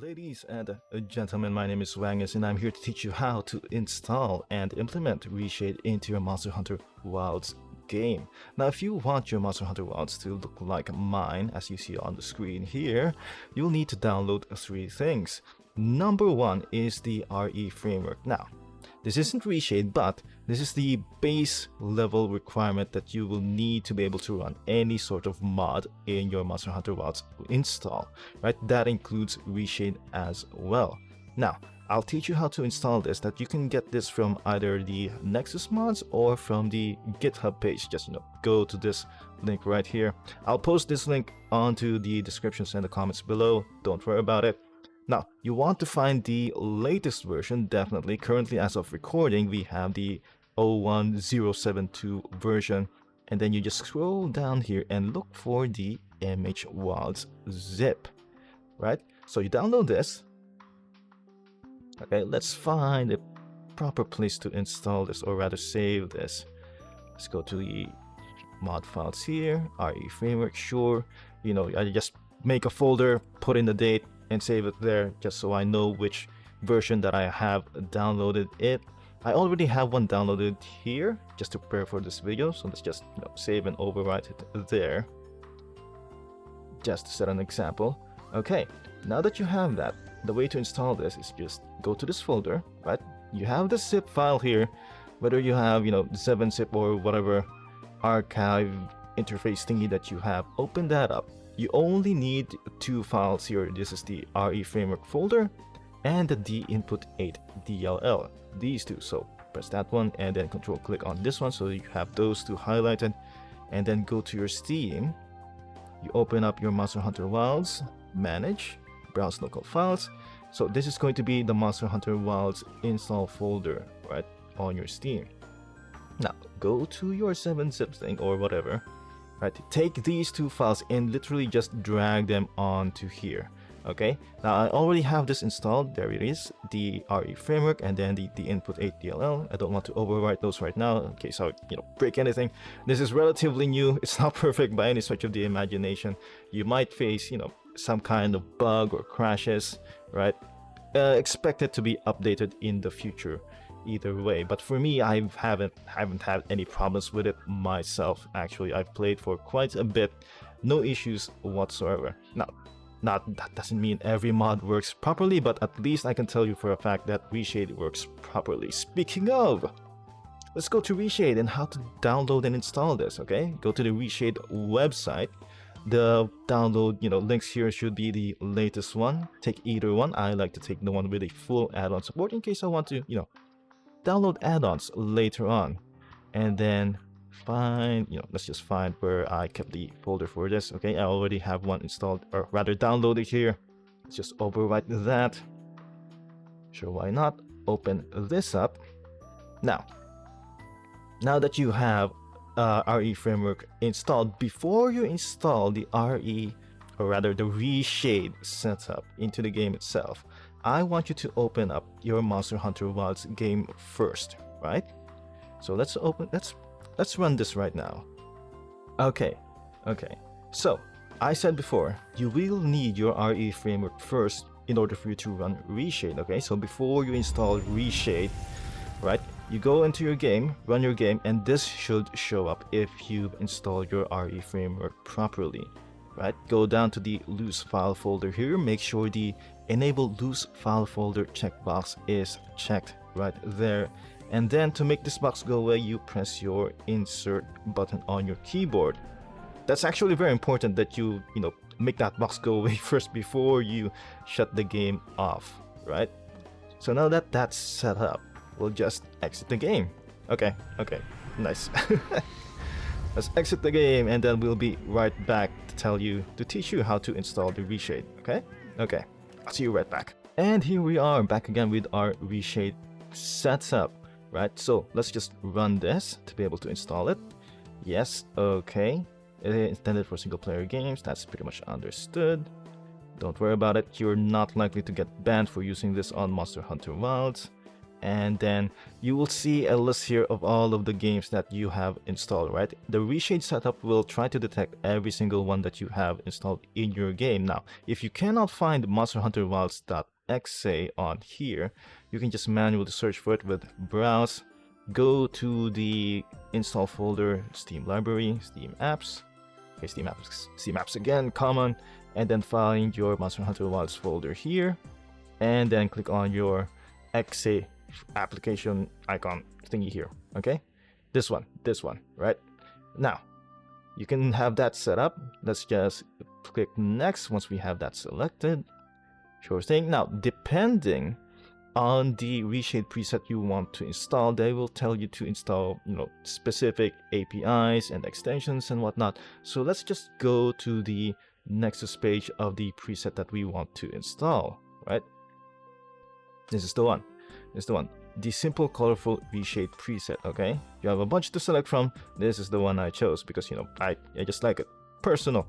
Ladies and gentlemen, my name is Wangus and I'm here to teach you how to install and implement Reshade into your Monster Hunter Wilds game. Now, if you want your Monster Hunter Wilds to look like mine, as you see on the screen here, you'll need to download three things. Number one is the REFramework. Now, this isn't Reshade, but this is the base level requirement that you will need to be able to run any sort of mod in your Monster Hunter Wilds install, right? That includes Reshade as well. Now, I'll teach you how to install this, that you can get this from either the Nexus mods or from the GitHub page. Just, go to this link right here. I'll post this link onto the descriptions and the comments below. Don't worry about it. Now, you want to find the latest version, definitely. Currently, as of recording, we have the 01072 version. And then you just scroll down here and look for the MH Wilds zip, right? So you download this. Okay, let's find a proper place to install this, or rather save this. Let's go to the mod files here, REFramework, sure. I just make a folder, put in the date, and save it there just so I know which version that I have downloaded it. I already have one downloaded here just to prepare for this video, so let's just save and overwrite it there just to set an example. Okay, now that you have that, the way to install this is just go to this folder, right? You have the zip file here, whether you have 7-zip or whatever archive interface thingy that you have, open that up. You only need two files here. This is the REFramework folder and the D-input8 DLL. These two. So press that one and then control click on this one so you have those two highlighted, and then go to your Steam. You open up your Monster Hunter Wilds, manage, browse local files. So this is going to be the Monster Hunter Wilds install folder, right, on your Steam. Now go to your 7-zip thing or whatever. Right, take these two files and literally just drag them onto here. Okay, now I already have this installed. There it is, the REFramework and then the input8 DLL. I don't want to overwrite those right now in case I break anything. This is relatively new. It's not perfect by any stretch of the imagination. You might face some kind of bug or crashes, right? Expect it to be updated in the future either way, but for me, I haven't had any problems with it myself. Actually, I've played for quite a bit, no issues whatsoever. Now, that doesn't mean every mod works properly, but at least I can tell you for a fact that Reshade works properly. Speaking of, let's go to Reshade and how to download and install this. Okay, go to the Reshade website. The download links here should be the latest one. Take either one. I like to take the one with a full add-on support in case I want to download add-ons later on. And then find let's just find where I kept the folder for this. Okay, I already have one installed, or rather downloaded here. Let's just overwrite that. Sure, why not? Open this up. Now that you have REFramework installed, before you install the the Reshade setup into the game itself, I want you to open up your Monster Hunter Wilds game first, right? So let's run this right now. Okay. So I said before, you will need your REFramework first in order for you to run Reshade. Okay, so before you install Reshade, right, you go into your game, run your game, and this should show up if you've installed your REFramework properly. Right, go down to the loose file folder here. Make sure the enable loose file folder checkbox is checked right there. And then to make this box go away, you press your insert button on your keyboard. That's actually very important that you make that box go away first before you shut the game off, right? So now that that's set up, we'll just exit the game. Okay, nice. Let's exit the game and then we'll be right back to teach you how to install the Reshade. Okay, I'll see you right back. And here we are back again with our Reshade setup, right? So let's just run this to be able to install it. Yes, okay. It is intended for single player games. That's pretty much understood. Don't worry about it. You're not likely to get banned for using this on Monster Hunter Wilds. and then you will see a list here of all of the games that you have installed, right? The Reshade setup will try to detect every single one that you have installed in your game. Now, if you cannot find Monster Hunter Wilds.exe on here, you can just manually search for it with browse, go to the install folder, Steam library, Steam apps, okay, Steam apps again, common, and then find your Monster Hunter Wilds folder here, and then click on your exe application icon thingy here. Okay, this one, right? Now you can have that set up. Let's just click next once we have that selected. Sure thing. Now, depending on the Reshade preset you want to install, they will tell you to install, specific APIs and extensions and whatnot. So let's just go to the Nexus page of the preset that we want to install, right? This is the one. The simple colorful Reshade preset. Okay, you have a bunch to select from. This is the one I chose because I just like it. Personal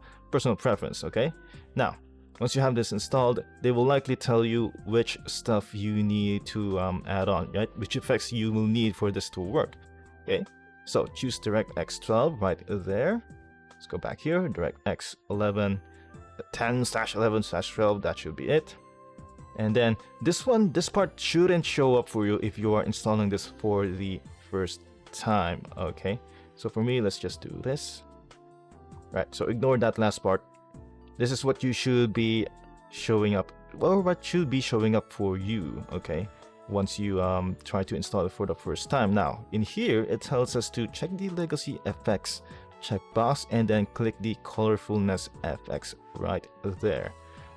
preference. Okay, now once you have this installed, they will likely tell you which stuff you need to add on, right? Which effects you will need for this to work. Okay, so choose DirectX 12 right there. Let's go back here. DirectX 11, 10/11/12. That should be it. And then this part shouldn't show up for you if you are installing this for the first time. Okay, so for me, let's just do this. Right, so ignore that last part. This is what you should be showing up, or what should be showing up for you, okay, once you try to install it for the first time. Now, in here, it tells us to check the Legacy FX checkbox and then click the Colorfulness FX right there.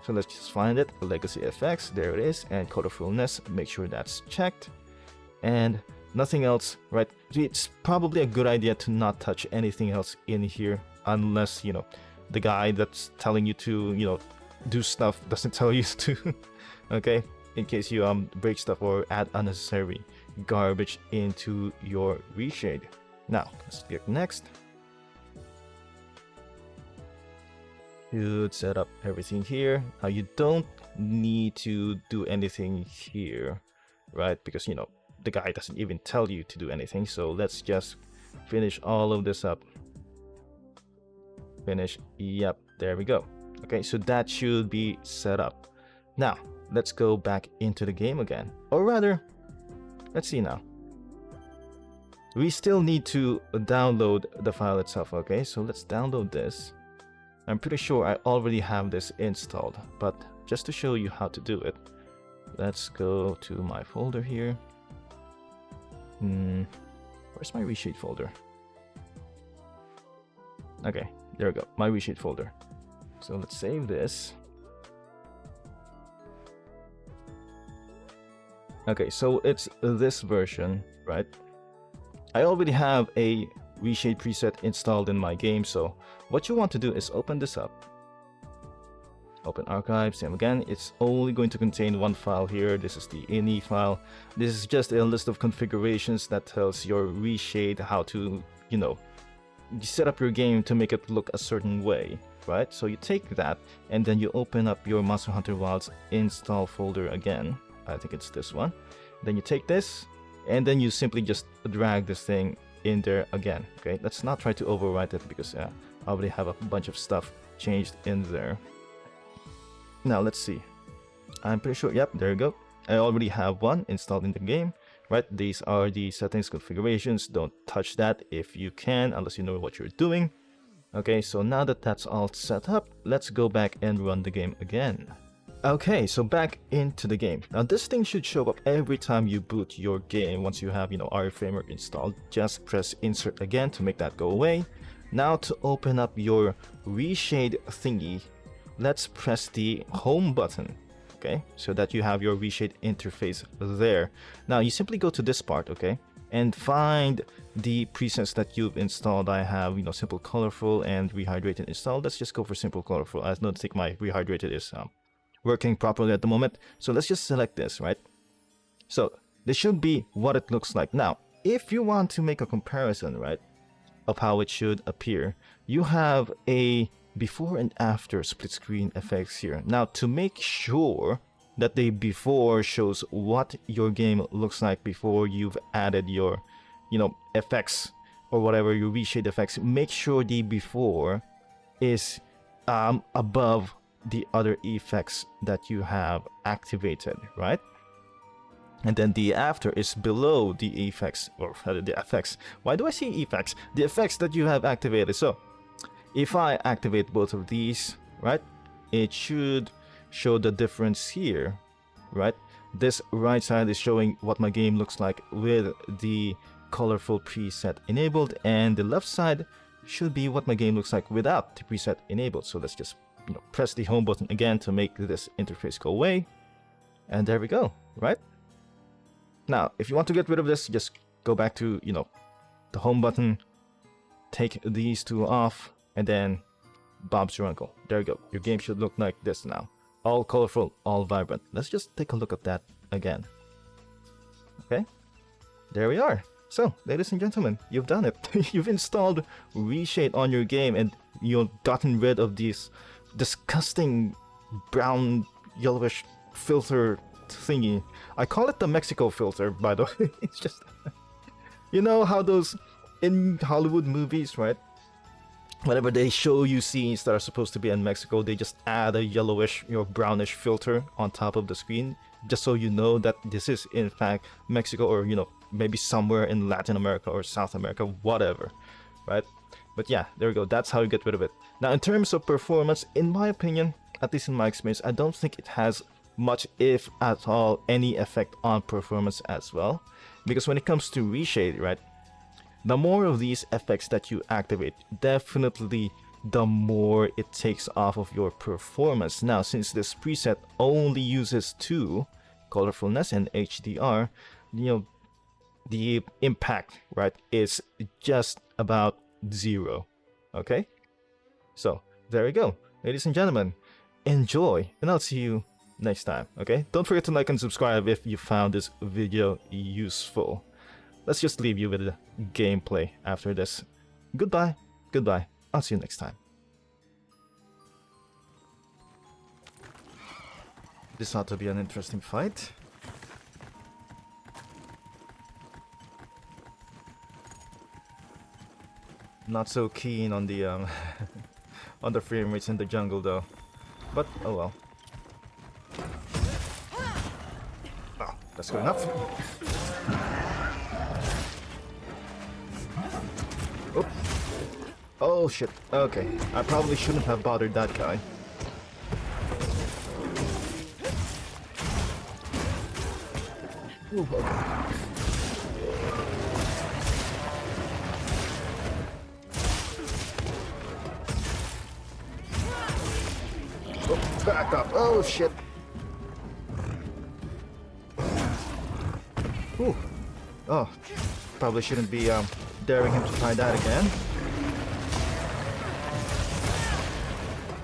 So let's just find it, Legacy FX, there it is, and Colorfulness, make sure that's checked, and nothing else, right? It's probably a good idea to not touch anything else in here unless, the guy that's telling you to, do stuff doesn't tell you to, okay? In case you break stuff or add unnecessary garbage into your Reshade. Now, let's click next. You'd set up everything here. Now you don't need to do anything here, right? Because the guy doesn't even tell you to do anything. So let's just finish all of this up. Finish. Yep, there we go. Okay, so that should be set up. Now let's go back into the game again, or rather, let's see now. We still need to download the file itself. Okay, so let's download this. I'm pretty sure I already have this installed, but just to show you how to do it, let's go to my folder here. Where's my Reshade folder? Okay, there we go, my Reshade folder. So let's save this. Okay, so it's this version, right? I already have a Reshade preset installed in my game, so what you want to do is open this up. Open archive, same again. It's only going to contain one file here. This is the ini file. This is just a list of configurations that tells your Reshade how to, set up your game to make it look a certain way, right? So you take that and then you open up your Monster Hunter Wilds install folder again. I think it's this one. Then you take this and then you simply just drag this thing in there again. Okay, let's not try to overwrite it because I already have a bunch of stuff changed in there. Now let's see. I'm pretty sure, yep, there you go. I already have one installed in the game, right? These are the settings configurations. Don't touch that if you can, unless you know what you're doing. Okay, so now that that's all set up, let's go back and run the game again. Okay, so back into the game. Now this thing should show up every time you boot your game. Once you have, REFramework installed, just press insert again to make that go away. Now to open up your Reshade thingy, let's press the home button, okay? So that you have your Reshade interface there. Now you simply go to this part, okay? And find the presets that you've installed. I have, simple colorful and rehydrated installed. Let's just go for simple colorful. I don't think my rehydrated is working properly at the moment, so let's just select this, right? So this should be what it looks like. Now if you want to make a comparison, right, of how it should appear, you have a before and after split screen effects here. Now to make sure that the before shows what your game looks like before you've added your, effects or whatever, your reshade effects. Make sure the before is above the other effects that you have activated, right? And then the after is below the effects, or the effects. Why do I say effects? The effects that you have activated. So if I activate both of these, right, it should show the difference here, right? This right side is showing what my game looks like with the colorful preset enabled, and the left side should be what my game looks like without the preset enabled. So let's just press the home button again to make this interface go away, and there we go, right? Now if you want to get rid of this, just go back to the home button, take these two off, and then Bob's your uncle. There you go. Your game should look like this now. All colorful, all vibrant. Let's just take a look at that again. Okay, there we are. So, ladies and gentlemen, you've done it. You've installed Reshade on your game, and you've gotten rid of this disgusting brown yellowish filter thingy. I call it the Mexico filter, by the way. It's just, how those in Hollywood movies, right? Whenever they show you scenes that are supposed to be in Mexico, they just add a yellowish, brownish filter on top of the screen, just so you know that this is in fact Mexico, or maybe somewhere in Latin America or South America, whatever, right? But yeah, there we go. That's how you get rid of it. Now, in terms of performance, in my opinion, at least in my experience, I don't think it has much, if at all, any effect on performance as well, because when it comes to Reshade, right, the more of these effects that you activate, definitely the more it takes off of your performance. Now, since this preset only uses 2, colorfulness and HDR, the impact, right, is just about 0. Okay? So, there you go. Ladies and gentlemen, enjoy, and I'll see you next time, okay? Don't forget to like and subscribe if you found this video useful. Let's just leave you with the gameplay after this. Goodbye. Goodbye. I'll see you next time. This ought to be an interesting fight. Not so keen on the on the frame rates in the jungle though. But oh well. Oh, that's good enough. Oh. Oh shit. Okay. I probably shouldn't have bothered that guy. Ooh, okay. Oh, back up. Oh shit. Ooh. Oh. Probably shouldn't be daring him to try that again.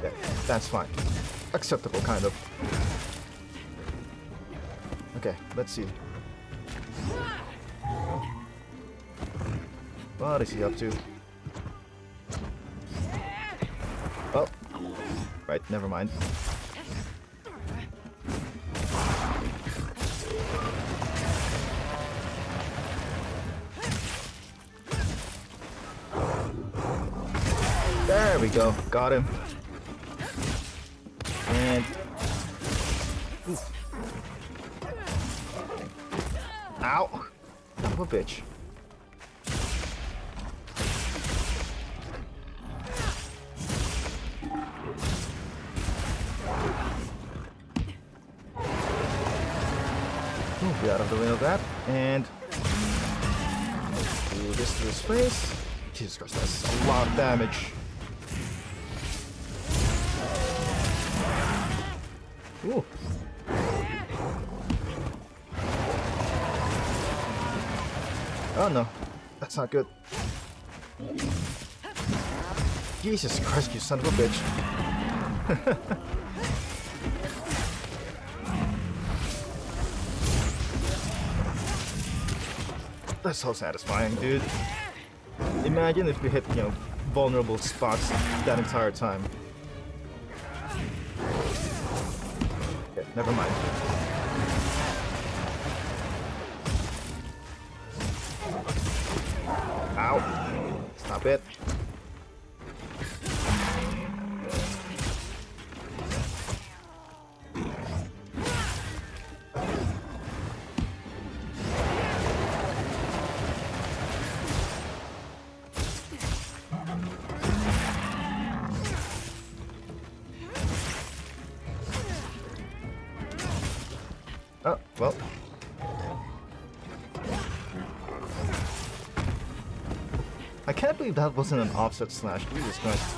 Yeah, that's fine. Acceptable, kind of. Okay, let's see. What is he up to? Oh. Right, never mind. There we go. Got him. And... Ooh. Ow! Son of a bitch. Ooh, get out of the way of that. And... do this to his face. Jesus Christ, that's a lot of damage. Ooh. Oh no, that's not good. Jesus Christ, you son of a bitch. That's so satisfying, dude. Imagine if we hit, vulnerable spots that entire time. Okay, Never mind. Ow! Stop it. Oh, well. I can't believe that wasn't an offset slash. Jesus Christ.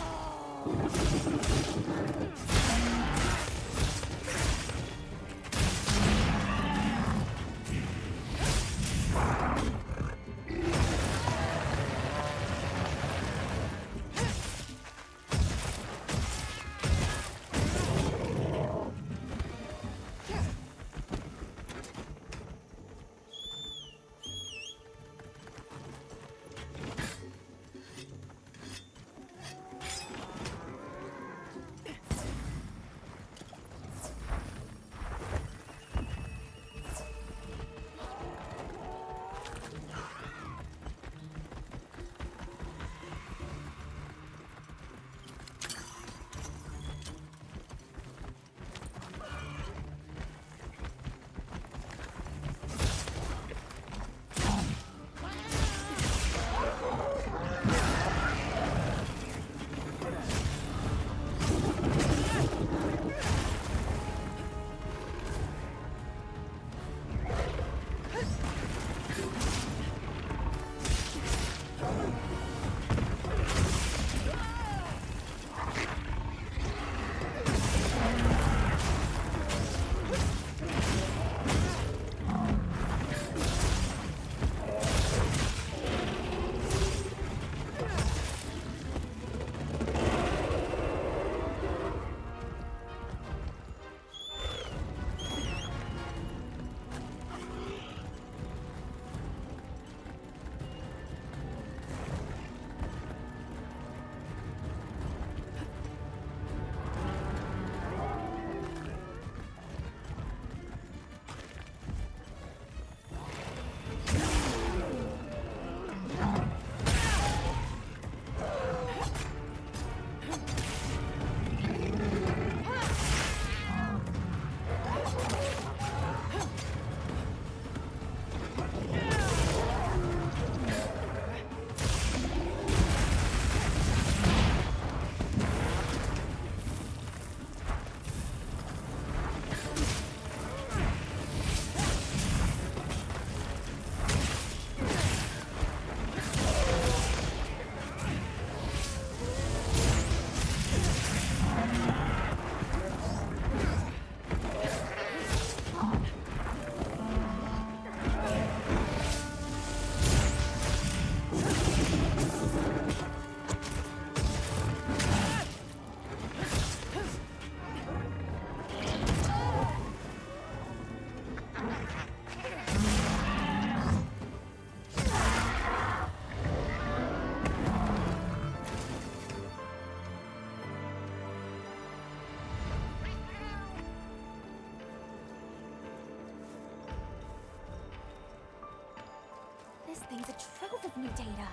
This thing's a trove of new data.